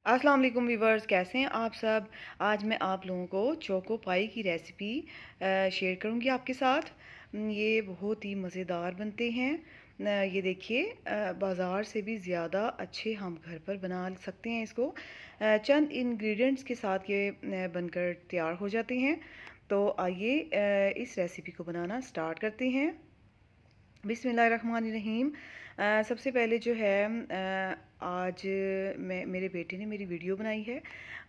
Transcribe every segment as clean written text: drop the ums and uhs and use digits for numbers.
अस्सलाम वालेकुम वीवर्स, कैसे हैं आप सब। आज मैं आप लोगों को चोको पाई की रेसिपी शेयर करूंगी आपके साथ। ये बहुत ही मज़ेदार बनते हैं। ये देखिए, बाज़ार से भी ज़्यादा अच्छे हम घर पर बना सकते हैं इसको। चंद इंग्रेडिएंट्स के साथ ये बनकर तैयार हो जाते हैं। तो आइए इस रेसिपी को बनाना स्टार्ट करते हैं। बिस्मिल्लाहिर्रहमानिर्रहीम। सबसे पहले जो है, आज मेरे बेटे ने मेरी वीडियो बनाई है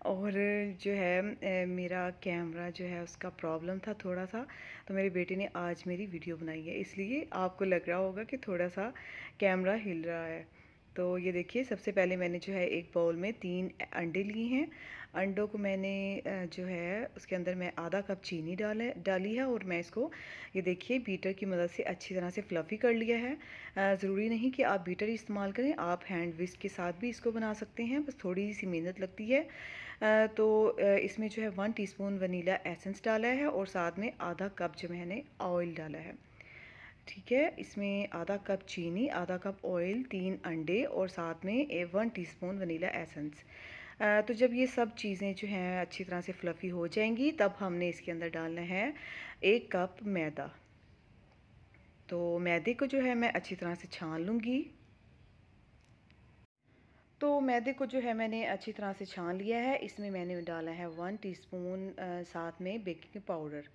और जो है मेरा कैमरा जो है उसका प्रॉब्लम था थोड़ा सा। तो मेरे बेटे ने आज मेरी वीडियो बनाई है, इसलिए आपको लग रहा होगा कि थोड़ा सा कैमरा हिल रहा है। तो ये देखिए, सबसे पहले मैंने जो है एक बाउल में 3 अंडे लिए हैं। अंडों को मैंने जो है उसके अंदर मैं आधा कप चीनी डाली है और मैं इसको, ये देखिए, बीटर की मदद से अच्छी तरह से फ्लफ़ी कर लिया है। ज़रूरी नहीं कि आप बीटर ही इस्तेमाल करें, आप हैंड विस्क के साथ भी इसको बना सकते हैं, बस थोड़ी सी मेहनत लगती है। तो इसमें जो है 1 टीस्पून वनीला एसेंस डाला है और साथ में आधा कप जो मैंने ऑयल डाला है। ठीक है, इसमें आधा कप चीनी, आधा कप ऑयल, 3 अंडे और साथ में 1 टीस्पून वनीला एसेंस। तो जब ये सब चीज़ें जो हैं अच्छी तरह से फ्लफ़ी हो जाएंगी, तब हमने इसके अंदर डालना है 1 कप मैदा। तो मैदे को जो है मैं अच्छी तरह से छान लूँगी। तो मैदे को जो है मैंने अच्छी तरह से छान लिया है। इसमें मैंने डाला है 1 टीस्पून साथ में बेकिंग पाउडर।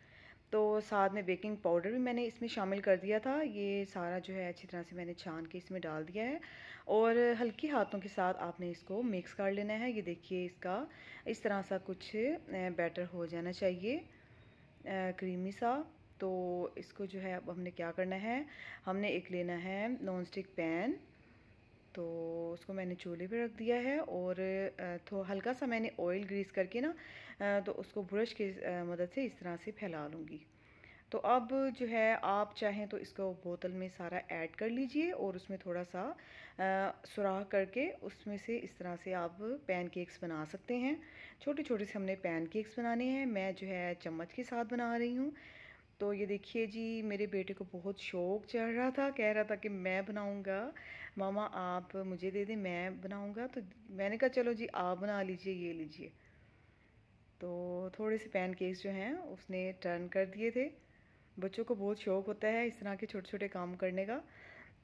तो साथ में बेकिंग पाउडर भी मैंने इसमें शामिल कर दिया था। ये सारा जो है अच्छी तरह से मैंने छान के इसमें डाल दिया है और हल्के हाथों के साथ आपने इसको मिक्स कर लेना है। ये देखिए, इसका इस तरह सा कुछ बैटर हो जाना चाहिए, क्रीमी सा। तो इसको जो है अब हमने क्या करना है, हमने एक लेना है नॉन स्टिक पैन। तो उसको मैंने चूल्हे पे रख दिया है और थोड़ा हल्का सा मैंने ऑयल ग्रीस करके ना, तो उसको ब्रश की मदद से इस तरह से फैला लूँगी। तो अब जो है आप चाहें तो इसको बोतल में सारा ऐड कर लीजिए और उसमें थोड़ा सा सुराख करके उसमें से इस तरह से आप पैनकेक्स बना सकते हैं। छोटे छोटे से हमने पैनकेक्स बनाने हैं। मैं जो है चम्मच के साथ बना रही हूँ। तो ये देखिए जी, मेरे बेटे को बहुत शौक चढ़ रहा था, कह रहा था कि मैं बनाऊंगा, मामा आप मुझे दे दें, मैं बनाऊंगा। तो मैंने कहा चलो जी, आप बना लीजिए, ये लीजिए। तो थोड़े से पैनकेक्स जो हैं उसने टर्न कर दिए थे। बच्चों को बहुत शौक होता है इस तरह के छोटे छोटे काम करने का।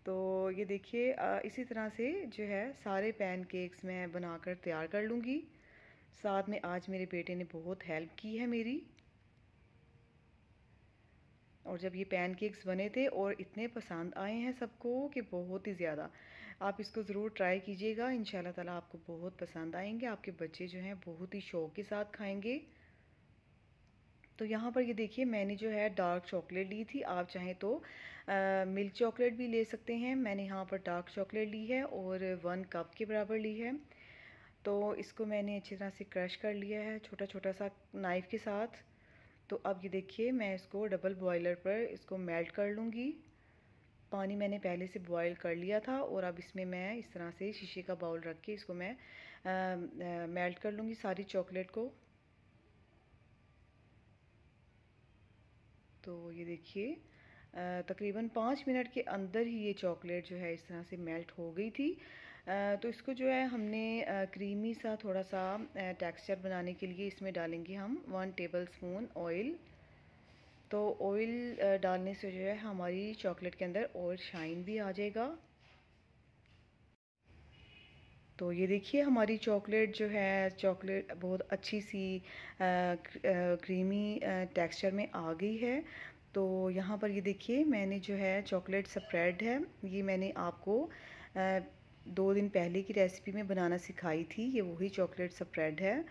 तो ये देखिए, इसी तरह से जो है सारे पैनकेक्स मैं बनाकर तैयार कर लूँगी। साथ में आज मेरे बेटे ने बहुत हेल्प की है मेरी। और जब ये पैनकेक्स बने थे और इतने पसंद आए हैं सबको कि बहुत ही ज़्यादा। आप इसको ज़रूर ट्राई कीजिएगा, इंशाल्लाह ताला आपको बहुत पसंद आएंगे। आपके बच्चे जो हैं बहुत ही शौक़ के साथ खाएंगे। तो यहाँ पर ये देखिए, मैंने जो है डार्क चॉकलेट ली थी। आप चाहें तो मिल्क चॉकलेट भी ले सकते हैं। मैंने यहाँ पर डार्क चॉकलेट ली है और 1 कप के बराबर ली है। तो इसको मैंने अच्छी तरह से क्रश कर लिया है छोटा छोटा सा नाइफ़ के साथ। तो अब ये देखिए, मैं इसको डबल बॉयलर पर इसको मेल्ट कर लूँगी। पानी मैंने पहले से बॉयल कर लिया था और अब इसमें मैं इस तरह से शीशे का बाउल रख के इसको मैं मेल्ट कर लूँगी सारी चॉकलेट को। तो ये देखिए, तकरीबन 5 मिनट के अंदर ही ये चॉकलेट जो है इस तरह से मेल्ट हो गई थी। तो इसको जो है हमने क्रीमी सा थोड़ा सा टेक्सचर बनाने के लिए इसमें डालेंगे हम 1 टेबल स्पून ऑयल। तो ऑयल डालने से जो है हमारी चॉकलेट के अंदर और शाइन भी आ जाएगा। तो ये देखिए, हमारी चॉकलेट जो है, चॉकलेट बहुत अच्छी सी क्रीमी टेक्सचर में आ गई है। तो यहाँ पर ये देखिए, मैंने जो है चॉकलेट स्प्रेड है, ये मैंने आपको 2 दिन पहले की रेसिपी में बनाना सिखाई थी। ये वही चॉकलेट स्प्रेड है।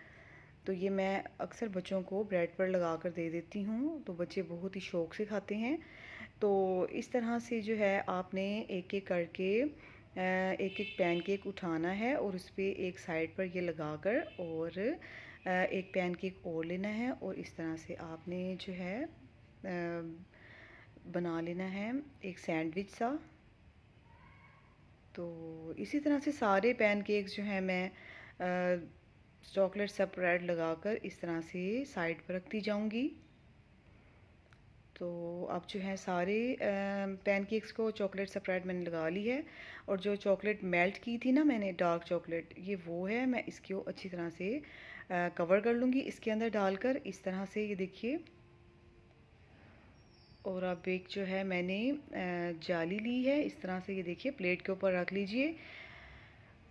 तो ये मैं अक्सर बच्चों को ब्रेड पर लगा कर दे देती हूँ, तो बच्चे बहुत ही शौक़ से खाते हैं। तो इस तरह से जो है आपने एक एक करके एक एक पैनकेक उठाना है और उस पर एक साइड पर ये लगाकर और एक पैनकेक और लेना है और इस तरह से आपने जो है बना लेना है एक सैंडविच सा। तो इसी तरह से सारे पैनकेक्स जो हैं मैं चॉकलेट स्प्रेड लगाकर इस तरह से साइड पर रखती जाऊंगी। तो अब जो है सारे पैनकेक्स को चॉकलेट स्प्रेड मैंने लगा ली है, और जो चॉकलेट मेल्ट की थी ना मैंने, डार्क चॉकलेट, ये वो है। मैं इसको अच्छी तरह से कवर कर लूँगी इसके अंदर डालकर, इस तरह से, ये देखिए। और अब एक जो है मैंने जाली ली है, इस तरह से, ये देखिए, प्लेट के ऊपर रख लीजिए।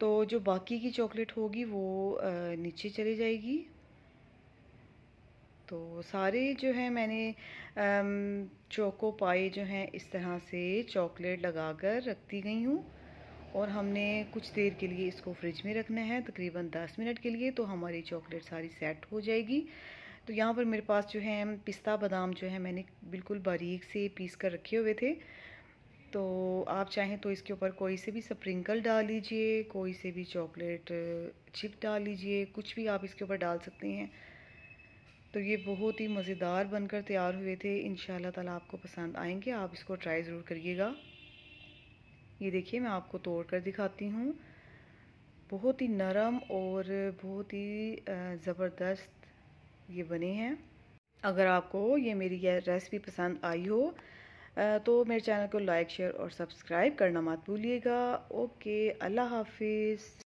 तो जो बाकी की चॉकलेट होगी वो नीचे चली जाएगी। तो सारे जो है मैंने चोको पाई जो हैं इस तरह से चॉकलेट लगाकर रखती गई हूँ, और हमने कुछ देर के लिए इसको फ्रिज में रखना है, तकरीबन 10 मिनट के लिए, तो हमारी चॉकलेट सारी सेट हो जाएगी। तो यहाँ पर मेरे पास जो है पिस्ता बादाम जो है मैंने बिल्कुल बारीक से पीस कर रखे हुए थे। तो आप चाहें तो इसके ऊपर कोई से भी स्प्रिंकल डाल लीजिए, कोई से भी चॉकलेट चिप डाल लीजिए, कुछ भी आप इसके ऊपर डाल सकते हैं। तो ये बहुत ही मज़ेदार बनकर तैयार हुए थे। इंशाल्लाह ताला आपको पसंद आएंगे, आप इसको ट्राई ज़रूर करिएगा। ये देखिए, मैं आपको तोड़ कर दिखाती हूँ। बहुत ही नरम और बहुत ही ज़बरदस्त ये बने हैं। अगर आपको ये मेरी ये रेसिपी पसंद आई हो तो मेरे चैनल को लाइक, शेयर और सब्सक्राइब करना मत भूलिएगा। ओके, अल्लाह हाफिज़।